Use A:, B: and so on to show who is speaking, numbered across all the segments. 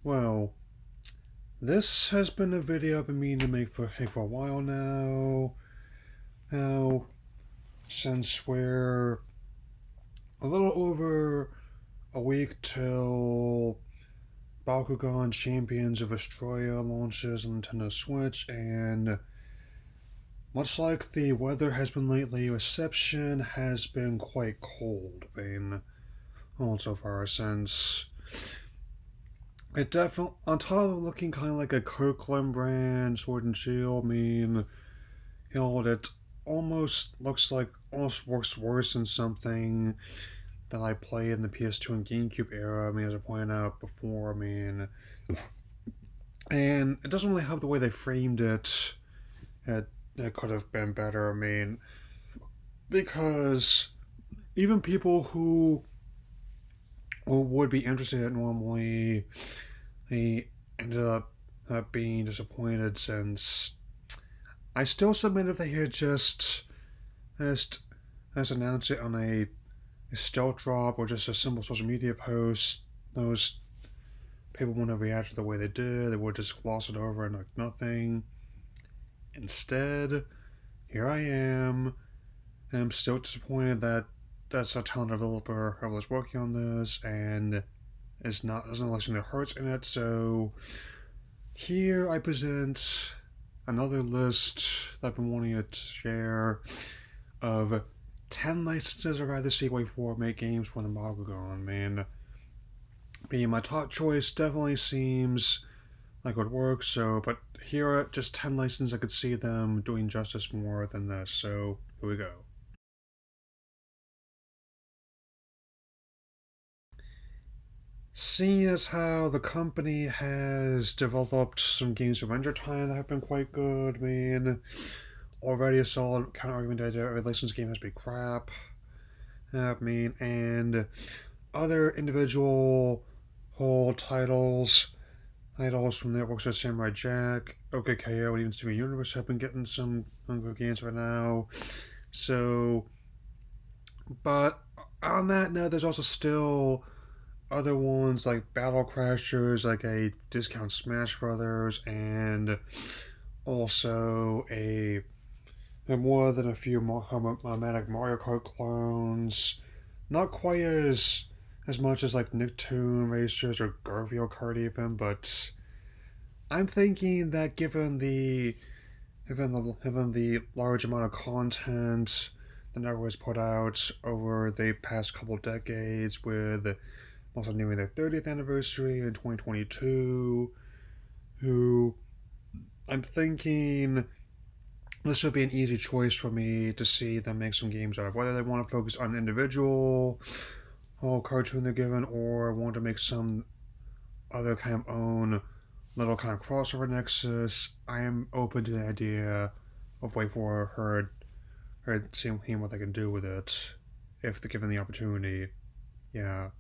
A: Well, this has been a video I've been meaning to make for a while now. Now, since we're a little over a week till Bakugan Champions of Australia launches on Nintendo Switch, and much like the weather has been lately, reception has been quite cold. I mean, so far since it definitely, on top of looking kind of like a Kirkland brand Sword and Shield, I mean, it almost works worse than something that I played in the PS2 and GameCube era. I mean, as I pointed out before, I mean, and it doesn't really have the way they framed it. It could have been better. I mean, because even people who would be interested in it normally, they ended up being disappointed since I still submit if they had just announced it on a stealth drop or just a simple social media post, those people wouldn't have reacted the way they did. They would just gloss it over and like nothing. Instead, here I am, and I'm still disappointed that that's a talented developer who was working on this and doesn't listen to hurts in it. So here I present another list that I've been wanting to share of 10 licenses I'd rather see Wayforward make games for the Bakugan. Man, being my top choice definitely seems like it would work. So, but here are just 10 licenses I could see them doing justice more than this. So here we go. Seeing as how the company has developed some games for Render Time that have been quite good, I mean, already a solid counter argument that a licensed game has to be crap. I mean, and other individual whole titles from networks like Samurai Jack, OKKO, and even Steven Universe have been getting some good games right now. So, but on that note, there's also still other ones like Battle Crashers, like a Discount Smash Brothers, and also more than a few Manic Mario Kart clones. Not quite as much as like Nicktoon Racers or Garfield Kart even, but I'm thinking that given the large amount of content the network has put out over the past couple decades, with also nearing their 30th anniversary in 2022, who I'm thinking this would be an easy choice for me to see them make some games out of. Whether they want to focus on an individual cartoon they're given or want to make some other kind of own little kind of crossover nexus, I am open to the idea of wait for her seeing what they can do with it if they're given the opportunity. Yeah.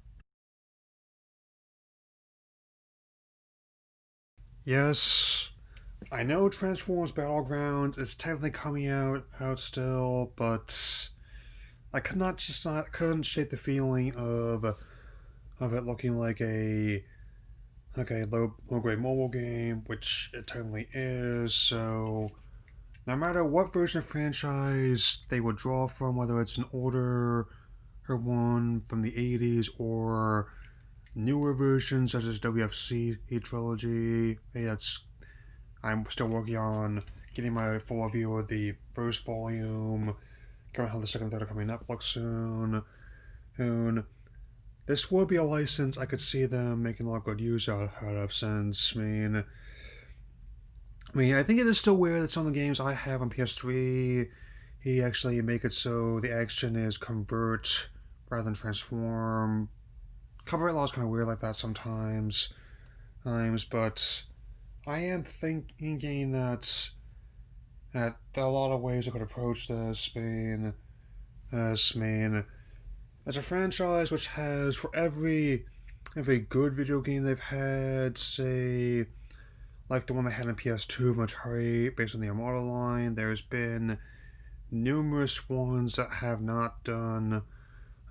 A: Yes, I know Transformers Battlegrounds is technically coming out still, but I could not just not couldn't shake the feeling of it looking like a low grade mobile game, which it technically is. So no matter what version of franchise they would draw from, whether it's an older one from the 80s or newer versions such as WFC trilogy, hey, that's I'm still working on getting my full review of the first volume. Gonna have the second and third coming Netflix soon. This would be a license I could see them making a lot of good use out of since, I think it is still weird that some of the games I have on PS3, he actually make it so the action is convert rather than transform. Copyright law is kind of weird like that sometimes, but I am thinking that there are a lot of ways I could approach this. As a franchise which has for every good video game they've had, say like the one they had on PS2, much hurry based on the Armada line, there's been numerous ones that have not done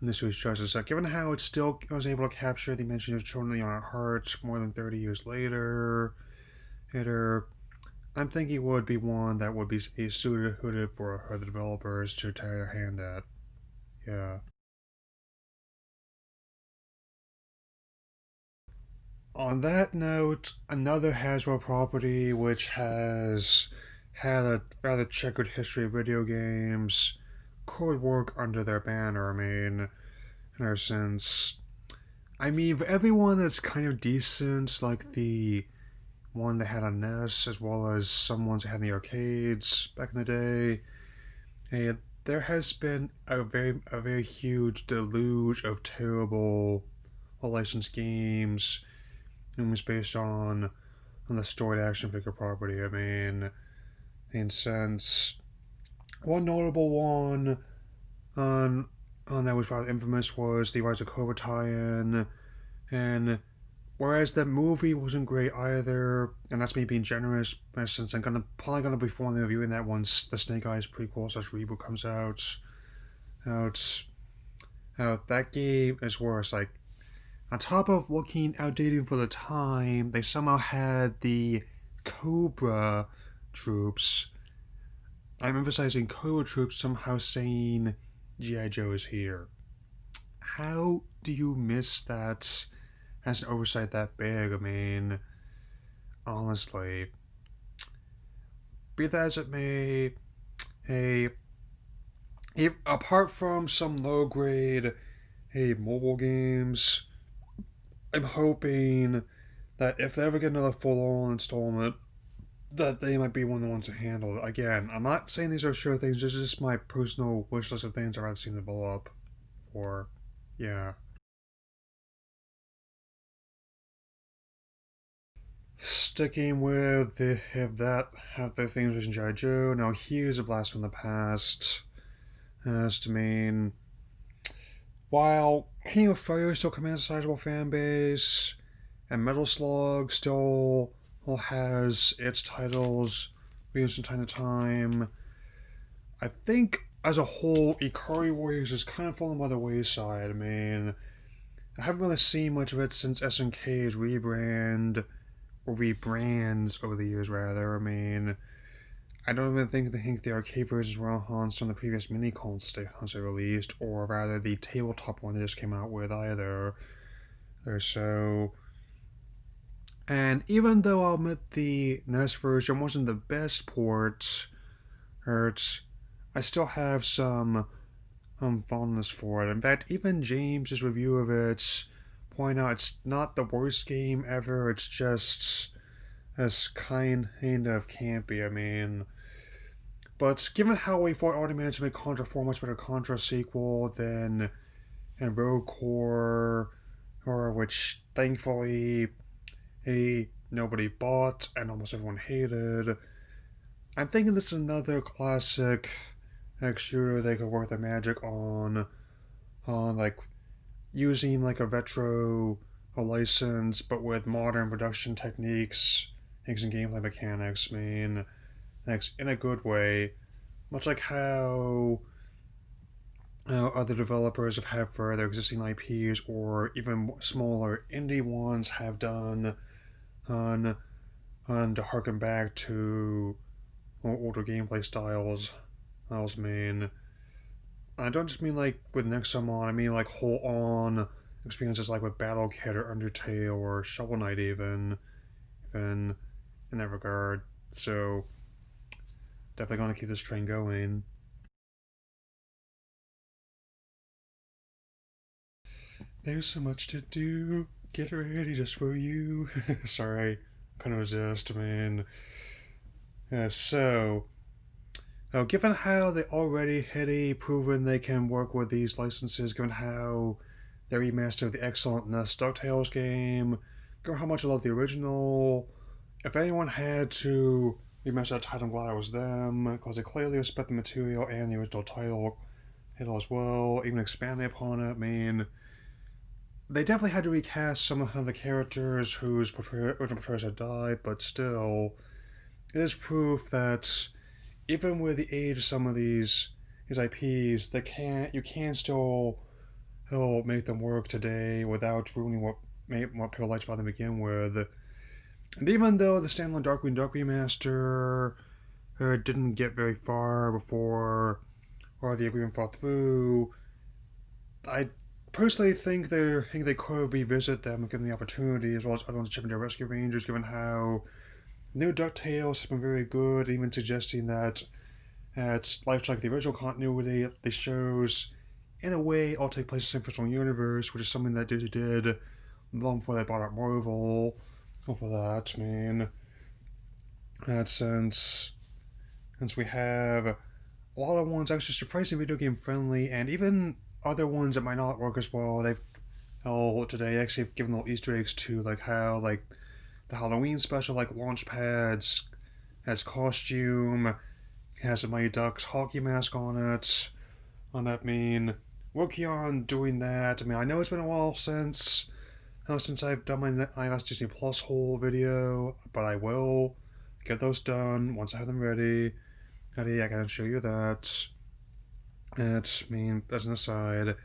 A: in this series justice. Given how it still was able to capture the imagination of children on our hearts more than 30 years later, I'm thinking it would be one that would be suited for the developers to try their hand at. Yeah. On that note, another Hasbro property which has had a rather checkered history of video games could work under their banner. Ever since. For everyone that's kind of decent, like the one that had on NES, as well as some ones that had in the arcades back in the day, hey, there has been a very huge deluge of terrible licensed games and was based on the storied action figure property. In sense, one notable one on that was rather infamous was the Rise of Cobra tie-in, and whereas that movie wasn't great either, and that's me being generous, since I'm probably gonna be formally reviewing that once the Snake Eyes prequel / reboot comes out. Out, that game is worse. Like, on top of looking outdated for the time, they somehow had the Cobra troops. I'm emphasizing Cobra troops somehow saying G.I. Joe is here. How do you miss that as an oversight that big? Honestly. Be that as it may, hey, apart from some low grade, mobile games, I'm hoping that if they ever get another full on installment, that they might be one of the ones to handle it. Again, I'm not saying these are sure things, this is just my personal wish list of things I'd rather see develop. Or, yeah. Sticking with have the themes with G.I. Joe. Now here's a blast from the past. As to mean, while King of Fire still commands a sizable fan base, and Metal Slug still has its titles used from time to time, I think as a whole, Ikari Warriors is kind of fallen by the wayside. I haven't really seen much of it since SNK's rebrands over the years, rather. I don't even think the arcade versions were on some of the previous mini consoles they released, or rather the tabletop one they just came out with either. So, and even though I'll admit the NES version wasn't the best port, I still have some fondness for it. In fact, even James's review of it point out it's not the worst game ever. It's just as kind of campy. But given how Wayforward already managed to make Contra 4 much better Contra sequel than Rogue Core, or which thankfully nobody bought and almost everyone hated, I'm thinking this is another classic shooter they could work their magic on like using like a retro license, but with modern production techniques and gameplay mechanics. In a good way, much like how other developers have had for their existing IPs, or even smaller indie ones have done to harken back to older gameplay styles. I don't just mean like with Nexomon, I mean like whole on experiences like with Battle Kid or Undertale or Shovel Knight even in that regard. So definitely gonna keep this train going. There's so much to do. Get ready just for you. Sorry, couldn't resist, so, given how they already had proven they can work with these licenses, given how they remastered the excellent NES DuckTales game, given how much I love the original, if anyone had to remaster that title, I'm glad it was them, because they clearly respect the material and the original title as well, even expanding upon it. They definitely had to recast some of the characters whose original portrayals had died, but still, it is proof that even with the age of some of these IPs, you can still he'll make them work today without ruining what people liked about them to begin with. And even though the standalone Darkwing Duck remaster didn't get very far before or the agreement fell through, I personally think they could revisit them given the opportunity, as well as other ones, Chip and Dale Rescue Rangers, given how new DuckTales has been very good, even suggesting that it's like the original continuity. The shows, in a way, all take place in the same fictional universe, which is something that Disney did long before they bought out Marvel. Well, for that, man. And since we have a lot of ones actually surprisingly video game friendly, and even other ones that might not work as well, they've today actually have given little Easter eggs to like how like the Halloween special like launch pads has costume, has a Mighty Ducks hockey mask on it. I mean, working on doing that. I mean, I know it's been a while since I've done my iOS Disney Plus whole video, but I will get those done once I have them ready. I can show you that. I mean, as an aside.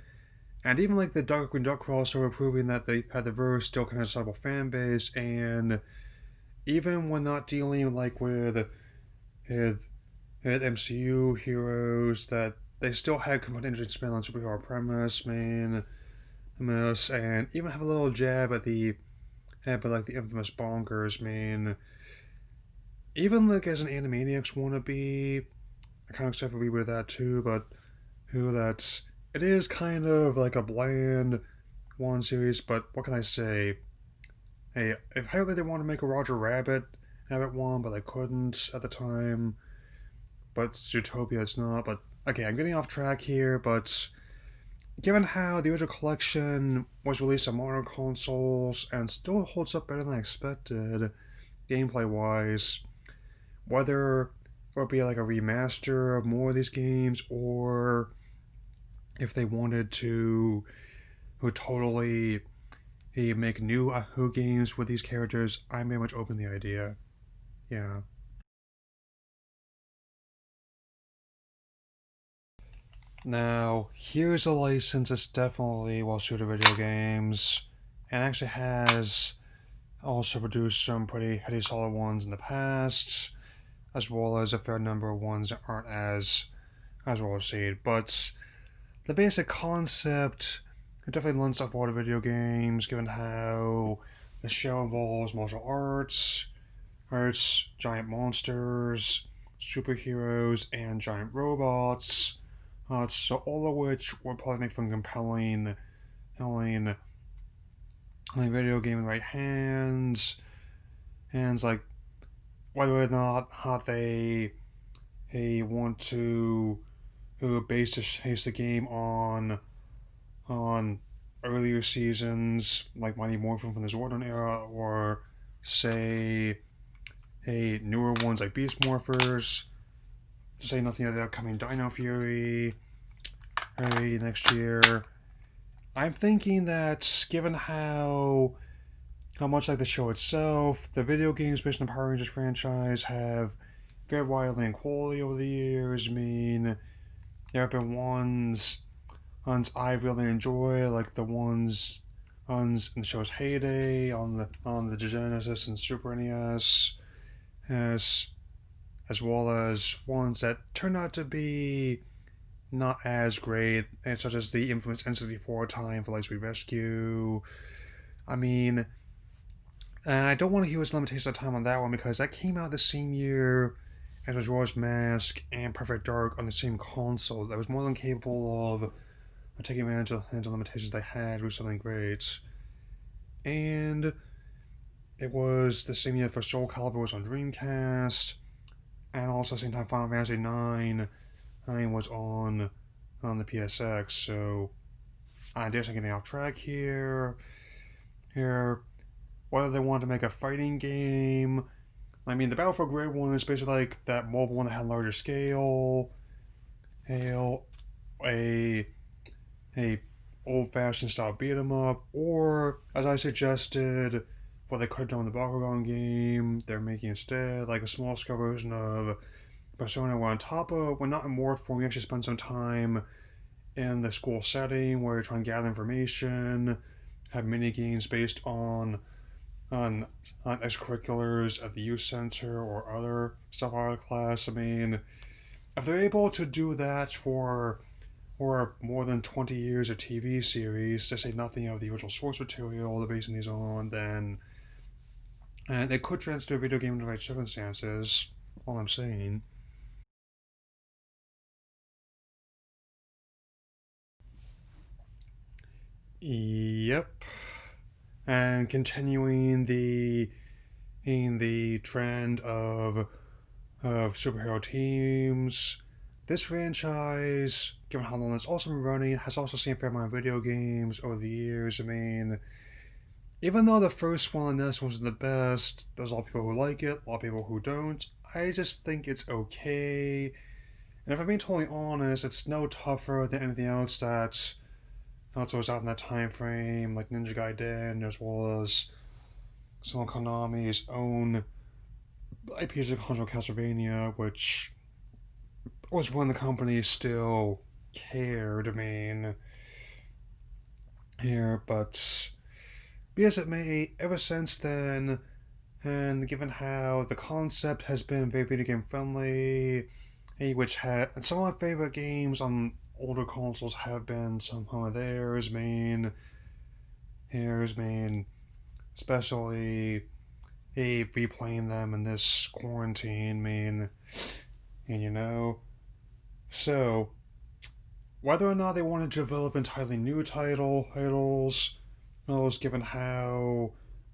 A: And even like the Darkwing Duck crossover proving that they had the verse still kind of sizable fan base, and even when not dealing like with MCU heroes, that they still had kind of an interesting spin on superhero premise, and even have a little jab at the infamous bonkers, Even like as an Animaniacs wannabe, I kind of excited for a reboot of that too, but it is kind of like a bland one series, but what can I say? Hey, apparently they wanted to make a Roger Rabbit one, but they couldn't at the time. But Zootopia it's not. But okay, I'm getting off track here, but given how the original collection was released on modern consoles and still holds up better than I expected, gameplay wise, whether it be like a remaster of more of these games, or if they wanted to totally make new Who games with these characters, I'm very much open to the idea. Yeah. Now, here's a license that's definitely well suited video games, and actually has also produced some pretty solid ones in the past, as well as a fair number of ones that aren't as well received. But the basic concept, it definitely lends up well to video games, given how the show involves martial arts, giant monsters, superheroes, and giant robots. So all of which would probably make for a compelling video game in the right hands like whether or not they want to base the game on earlier seasons like Mighty Morphin from the Zordon era, or say newer ones like Beast Morphers, to say nothing of the upcoming Dino Fury early next year. I'm thinking that given how much like the show itself, the video games based on the Power Rangers franchise have varied widely in quality over the years. There have been ones I really enjoy, like the ones in the show's heyday on the Genesis and Super NES, as well as ones that turned out to be not as great, such as the infamous N64 time for Lightspeed Rescue. I mean, and I don't want to hear his limitations of time on that one because that came out the same year as Majora's Mask and Perfect Dark on the same console that was more than capable of taking advantage of the limitations they had with something great. And it was the same year for Soul Calibur was on Dreamcast, and also at the same time Final Fantasy 9 was on the PSX. So I guess I'm getting off track here. Whether they wanted to make a fighting game, I mean, the Battle for Grid one is basically like that mobile one that had a larger scale. A old-fashioned style beat 'em up, or as I suggested, what they could have done with the Bakugan game, they're making instead like a small-scale version of Persona, where on top of, when not in word form, you actually spend some time in the school setting where you're trying to gather information, have mini games based on on extracurriculars at the youth center or other stuff out of class. I mean, if they're able to do that for more than 20 years of TV series, to say nothing of the original source material they're basing these on, then and they could transfer a video game in the right circumstances. All I'm saying. Yep. And continuing the trend of superhero teams, this franchise, given how long it's also been running, has also seen a fair amount of video games over the years. I mean, even though the first one on this wasn't the best, there's a lot of people who like it, a lot of people who don't. I just think it's okay. And if I'm being totally honest, it's no tougher than anything else that was out in that time frame, like Ninja Gaiden, as well as some of Konami's own IPs of Contra Castlevania, which was when the company still cared. I mean, here, but be as it may, ever since then, and given how the concept has been very video game friendly, which had and some of my favorite games on older consoles have been some of theirs. Main, especially replaying them in this quarantine. And so whether or not they want to develop entirely new titles, given how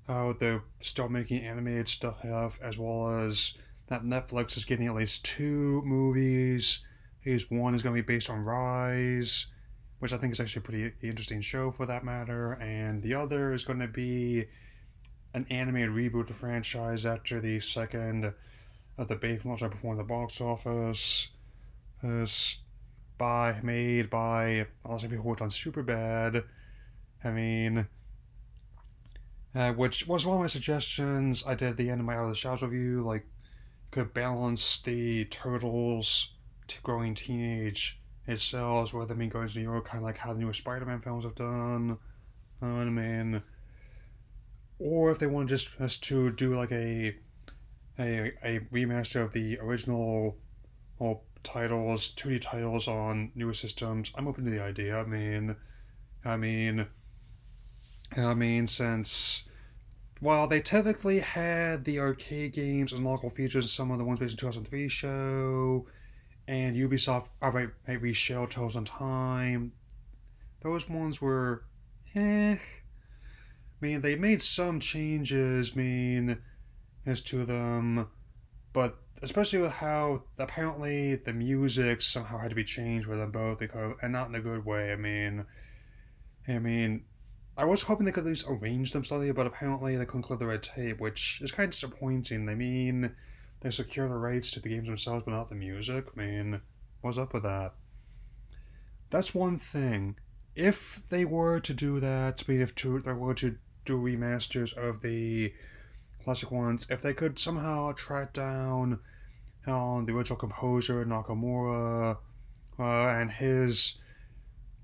A: they're still making animated stuff, as well as that Netflix is getting at least 2 movies. At least one is going to be based on Rise, which I think is actually a pretty interesting show for that matter, and the other is going to be an animated reboot of the franchise after the second of the beta launch performed at the box office. Made by also people who worked on Superbad. I mean, which was one of my suggestions I did at the end of my Out of the Shadows review. Like, could balance the turtles to growing teenage itself, with them going to New York, kind of like how the newer Spider-Man films have done. I mean, or if they want just to do like a remaster of the original titles, 2D titles on newer systems, I'm open to the idea. I mean, since while they technically had the arcade games and local features, some of the ones based in 2003 show, and Ubisoft outright reshelled Tales on Time, those ones were, eh. They made some changes, as to them, but especially with how apparently the music somehow had to be changed with them both, because and not in a good way. I mean, I was hoping they could at least arrange them slightly, but apparently they couldn't clear the red tape, which is kind of disappointing. They secure the rights to the games themselves, but not the music. What's up with that? That's one thing. If they were to do that, if they were to do remasters of the classic ones, if they could somehow track down the original composer Nakamura and his,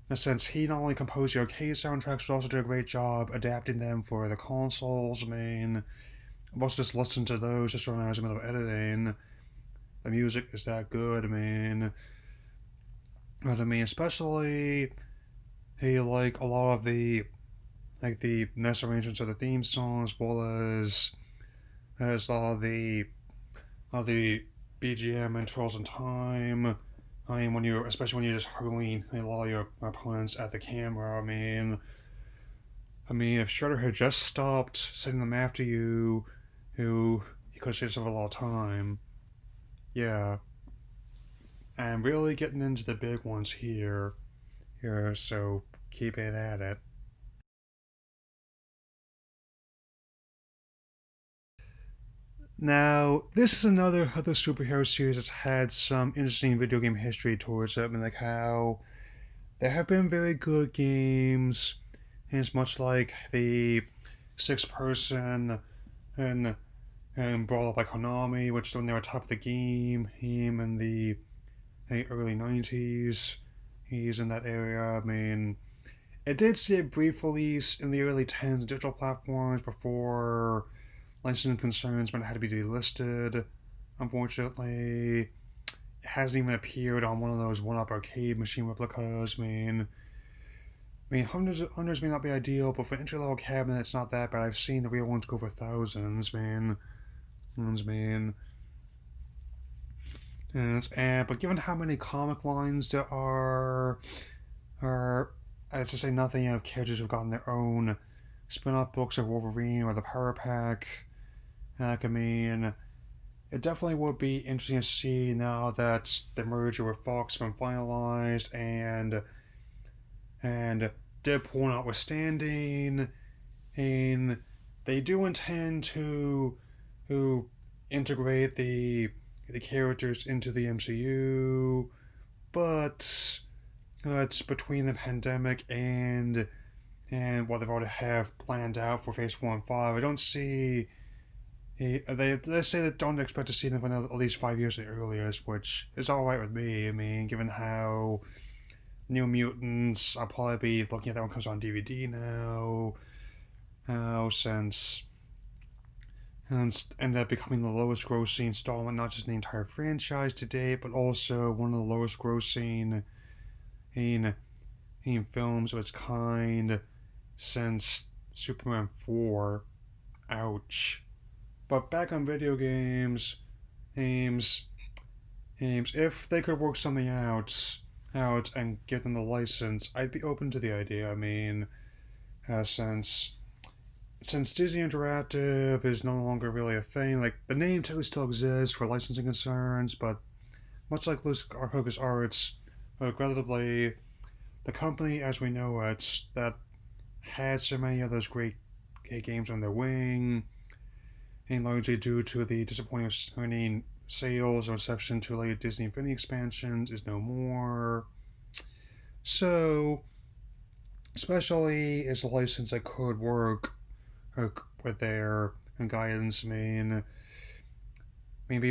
A: in a sense, he not only composed the arcade soundtracks but also did a great job adapting them for the consoles. I've also just listened to those just when I was in the middle of editing. The music is that good. Especially like a lot of the nice arrangements of the theme song, as well as all the BGM and Twirls in Time. Especially when you're just hurling a lot of your opponents at the camera. If Shredder had just stopped sending them after you, he could have saved himself a lot of time. Yeah, and really getting into the big ones here. So keep it at it. Now, this is another other superhero series that's had some interesting video game history towards it. Like how there have been very good games, and it's much like the six-person and brought up by Konami, which when they were top of the game in the early 90s, he's in that area. I mean, it did see a brief release in the early 10s digital platforms before licensing concerns meant it had to be delisted. Unfortunately, it hasn't even appeared on one of those one-up arcade machine replicas. Hundreds may not be ideal, but for an entry-level cabinet, it's not that bad. I've seen the real ones go for thousands, man. Ones, man. But given how many comic lines there are, as to say nothing of characters who've gotten their own spin-off books of Wolverine or the Power Pack. I mean, it definitely would be interesting to see now that the merger with Fox has been finalized and Deadpool notwithstanding, and they do intend to integrate the characters into the MCU, but it's between the pandemic and what they've already have planned out for Phase 4 and 5. I don't see. They say that don't expect to see them for at least 5 years at the earliest, which is alright with me. I mean, given how New Mutants, I'll probably be looking at that one comes on DVD now. Since ended up becoming the lowest grossing installment, not just in the entire franchise to date, but also one of the lowest grossing in films of its kind since Superman 4. Ouch. But back on video games, if they could work something out and give them the license, I'd be open to the idea. I mean, since Disney Interactive is no longer really a thing, like the name technically still exists for licensing concerns, but much like LucasArts, regrettably, the company as we know it that had so many of those great games on their wing, and largely due to the disappointing sales and reception to later Disney Infinity expansions, is no more. So, especially as a license that could work with their guidance, maybe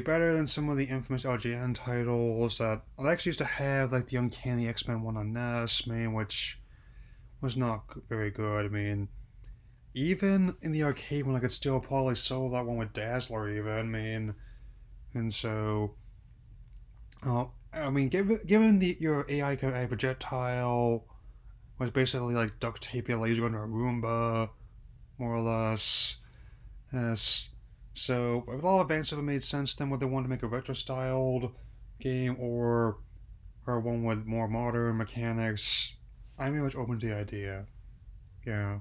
A: better than some of the infamous LGN titles that I actually used to have, like the Uncanny X-Men one on NES, which was not very good. I mean, even in the arcade one, I could still probably sell that one with Dazzler, even. And so, given your AI could have a projectile was basically like duct tape your laser gun to a Roomba, more or less. Yes. So, if all advances have made sense, then would they want to make a retro-styled game or one with more modern mechanics? I'm very much open to the idea. Yeah.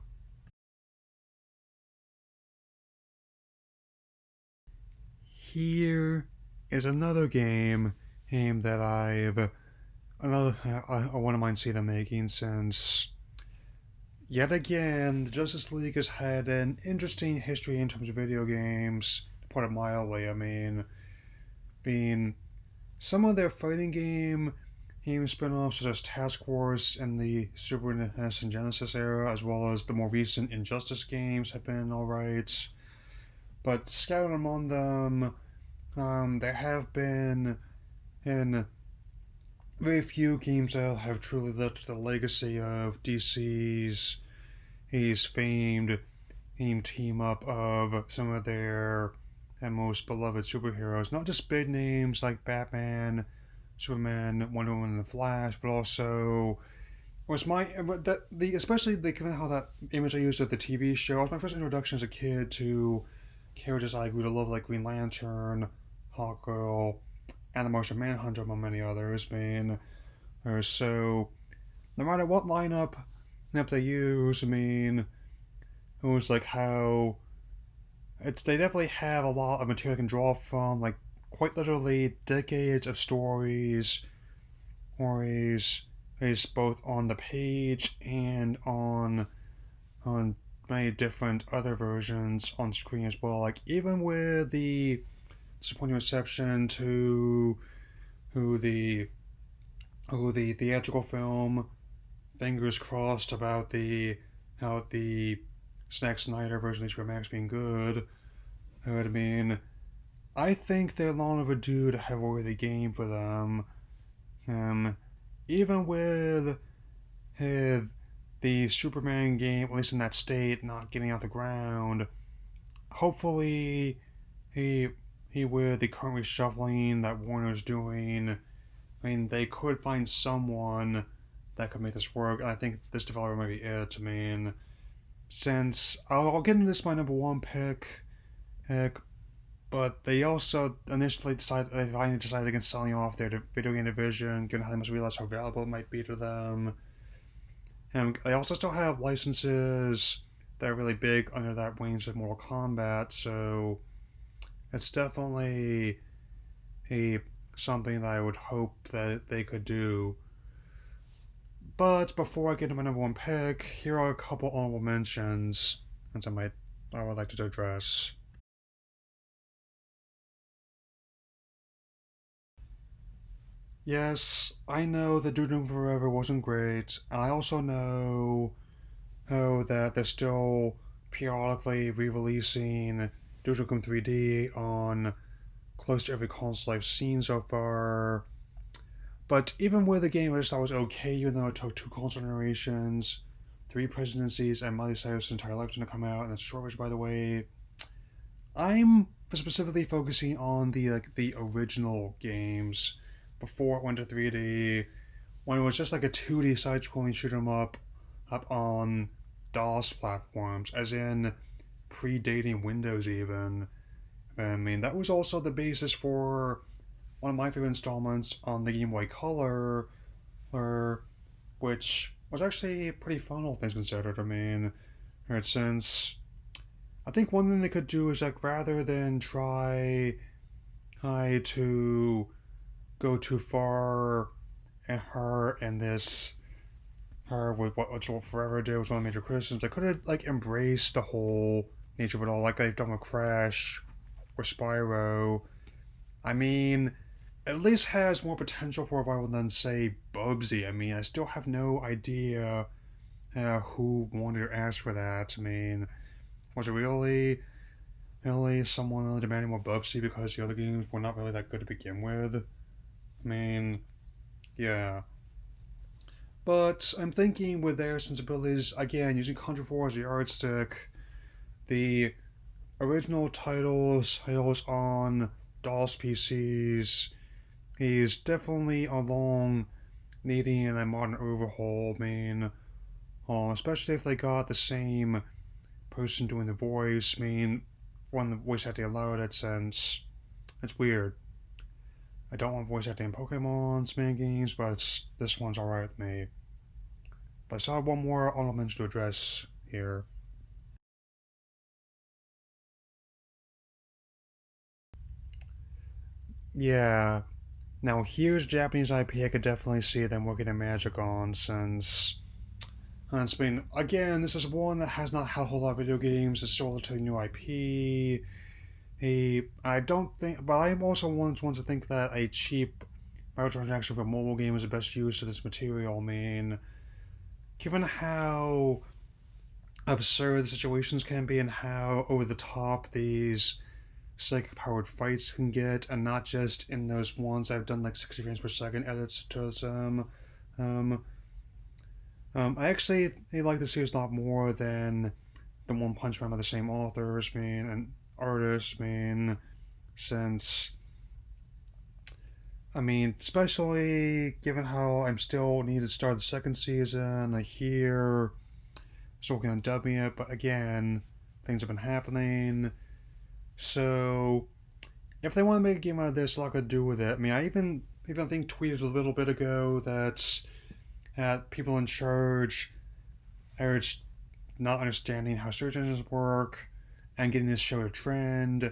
A: Here is another game that I wouldn't mind seeing them making since yet again the Justice League has had an interesting history in terms of video games, to put it mildly. Being some of their fighting game spin-offs such as Task Force in the Super NES and Genesis era, as well as the more recent Injustice games have been alright. But scattered among them, there have been in very few games that have truly lived the legacy of DC's famed team up of some of their most beloved superheroes. Not just big names like Batman, Superman, Wonder Woman, and the Flash, but also was especially given how that image I used of the TV show. It was my first introduction as a kid to characters I grew to love, like Green Lantern, Hawkgirl, and the Martian Manhunter, among many others. So no matter what lineup they use, it was like how they definitely have a lot of material they can draw from, like quite literally decades of stories is both on the page and on many different other versions on screen as well. Like even with the disappointing reception to the theatrical film, fingers crossed about how the Zack Snyder version of HBO Max being good. I think they're long overdue to have a worthy game for them. even with the Superman game, at least in that state, not getting off the ground, hopefully he with the current reshuffling that Warner's doing, I mean, they could find someone that could make this work, and I think this developer might be it. I mean, since I'll get into this my number one pick, but they also initially they finally decided against selling off their video game division, given how they must realize how valuable it might be to them. And they also still have licenses that are really big under that range of Mortal Kombat, so it's definitely a something that I would hope that they could do. But before I get to my number one pick, here are a couple honorable mentions, and I would like to address. Yes, I know that Doom Forever wasn't great, and I also know that they're still periodically re-releasing Doom 3D on close to every console I've seen so far. But even with the game, I just thought was okay, even though it took two console generations, three presidencies, and Miley Cyrus' entire lifetime to come out, and it's a short version, by the way. I'm specifically focusing on the original games before it went to 3D, when it was just like a 2D side-scrolling shoot 'em up on DOS platforms, as in predating Windows even. I mean, that was also the basis for one of my favorite installments on the Game Boy Color, or, which was actually pretty fun, all things considered. I mean, since I think one thing they could do is like rather than try to go too far and her with what will forever did was one of the major criticisms. They could have like embraced the whole nature of it all, like they've done with Crash or Spyro. I mean, at least has more potential for a rival than say Bubsy. I mean, I still have no idea who wanted or asked for that. I mean, was it really someone demanding more Bubsy because the other games were not really that good to begin with? I mean, yeah. But I'm thinking with their sensibilities, again, using Contra 4 as a yardstick, the original titles on DOS PCs is definitely along needing a modern overhaul. I mean, especially if they got the same person doing the voice. I mean, when the voice acting allowed it, since it's weird. I don't want voice acting in Pokemon's main games, but this one's alright with me. But I still have one more honorable mention to address here. Yeah. Now here's Japanese IP I could definitely see them working their magic on, since it's been, again, this is one that has not had a whole lot of video games. It's still a relatively new IP. I don't think, but I'm also one to think that a cheap microtransaction for a mobile game is the best use of this material. I mean, given how absurd the situations can be and how over the top these psychic powered fights can get, and not just in those ones I've done like 60 frames per second edits to them. Um, I actually like the series a lot more than the One Punch Man by the same authors, and artists, since especially given how I'm still need to start the second season. I hear still working on dubbing it, but again, things have been happening. So if they want to make a game out of this, a lot could do with it. I mean, I even think tweeted a little bit ago that people in charge are not understanding how search engines work and getting this show to trend,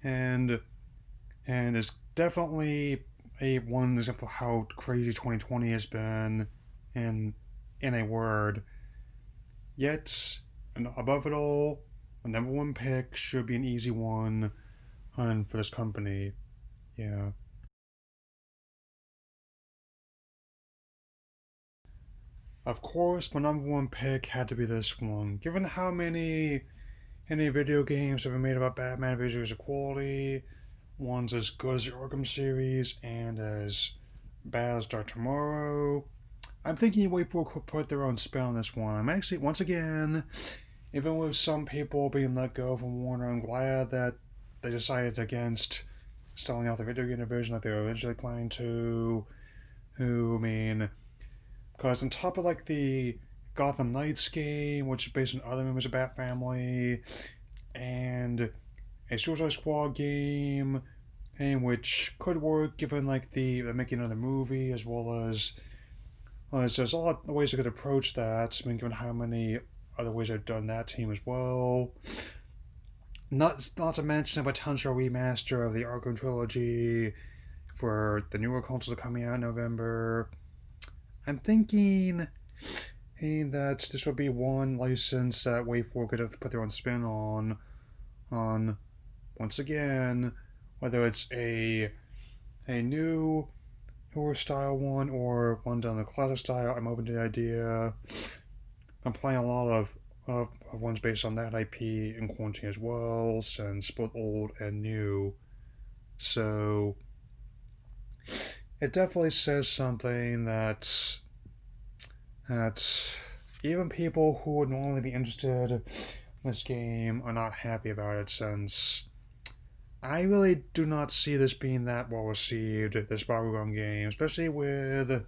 A: and it's definitely a one example of how crazy 2020 has been in a word. Yet, above it all, the number one pick should be an easy one for this company. Yeah. Of course, my number one pick had to be this one. Given how many video games have been made about Batman visual quality, ones as good as the Arkham series and as Bad Start Tomorrow. I'm thinking Wayforward could put their own spin on this one. I'm actually, once again, even with some people being let go from Warner, I'm glad that they decided against selling out the video game division like they were originally planning to. Who, I mean, because on top of like the Gotham Knights game, which is based on other members of Bat Family, and a Suicide Squad game, and which could work given like the making another movie as well as there's a lot of ways they could approach that. I mean, given how many other ways they've done that team as well. Not to mention a potential remaster of the Arkham trilogy for the newer consoles coming out in November. I'm thinking that this would be one license that Wayforward could have put their own spin on once again, whether it's a new horror style one or one done the classic style. I'm open to the idea. I'm playing a lot of ones based on that IP in quarantine as well, since both old and new. So it definitely says something that even people who would normally be interested in this game are not happy about it, since I really do not see this being that well received, this Bakugan game, especially with a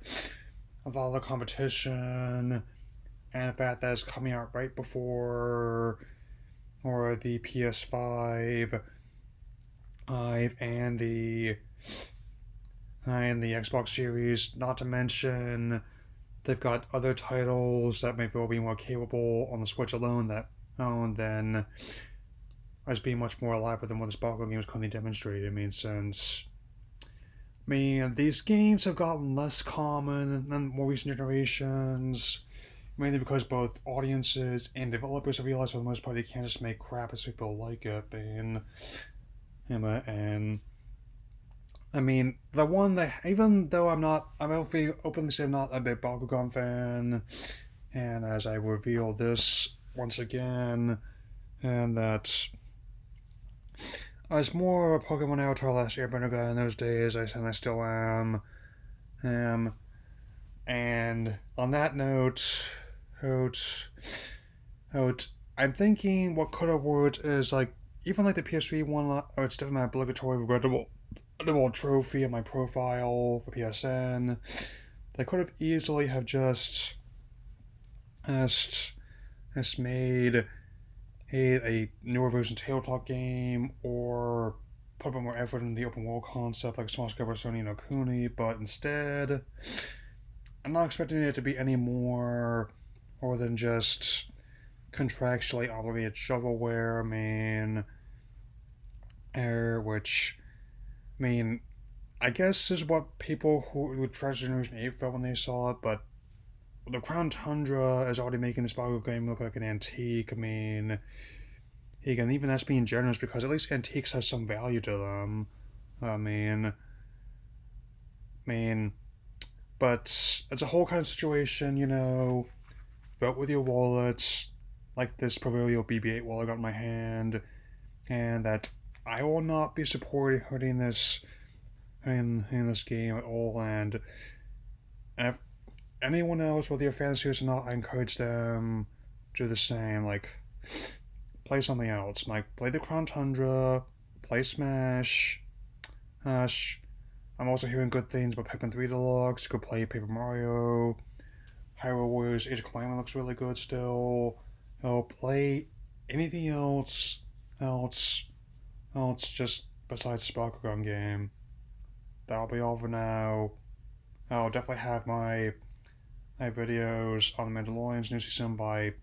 A: lot of the competition and the fact that it's coming out right before or the PS5 and the Xbox Series, not to mention they've got other titles that may well be more capable on the Switch alone than as being much more alive than what this Bakugan game is currently demonstrated. I mean, these games have gotten less common in more recent generations, mainly because both audiences and developers have realized for the most part they can't just make crap as people like it. And I mean, the one that, even though I'm openly say I'm not a big Bakugan fan, and as I reveal this once again, and that I was more of a Pokemon Avatar Last Airbender guy in those days, and I still am. And on that note, I'm thinking what could have worked is like, even like the PS3 one, it's definitely my obligatory regrettable trophy in my profile for PSN. They could have easily have just made a newer version Tale Talk game, or put a bit more effort in the open world concept like Smash Cover Sony no Kuni, but instead I'm not expecting it to be any more than just contractually obligated shovelware. Which, I guess this is what people who tried Generation 8 felt when they saw it, but the Crown Tundra is already making this Bakugan game look like an antique. Again, even that's being generous, because at least antiques have some value to them. But it's a whole kind of situation, vote with your wallets, like this proverbial BB-8 wallet I got in my hand, and that I will not be supporting this in this game at all. And if anyone else, whether you're fans or not, I encourage them to do the same. Like, play something else. Like, play the Crown Tundra, play Smash. I'm also hearing good things about Pikmin 3 Deluxe. You could play Paper Mario. Hyrule Warriors Age of Calamity looks really good still. Play anything else just besides the Bakugan game. That'll be all for now. I'll definitely have my videos on the Mandalorian's new season by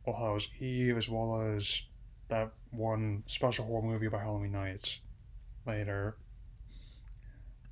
A: All Hallows Eve, as well as that one special horror movie by Halloween Nights later.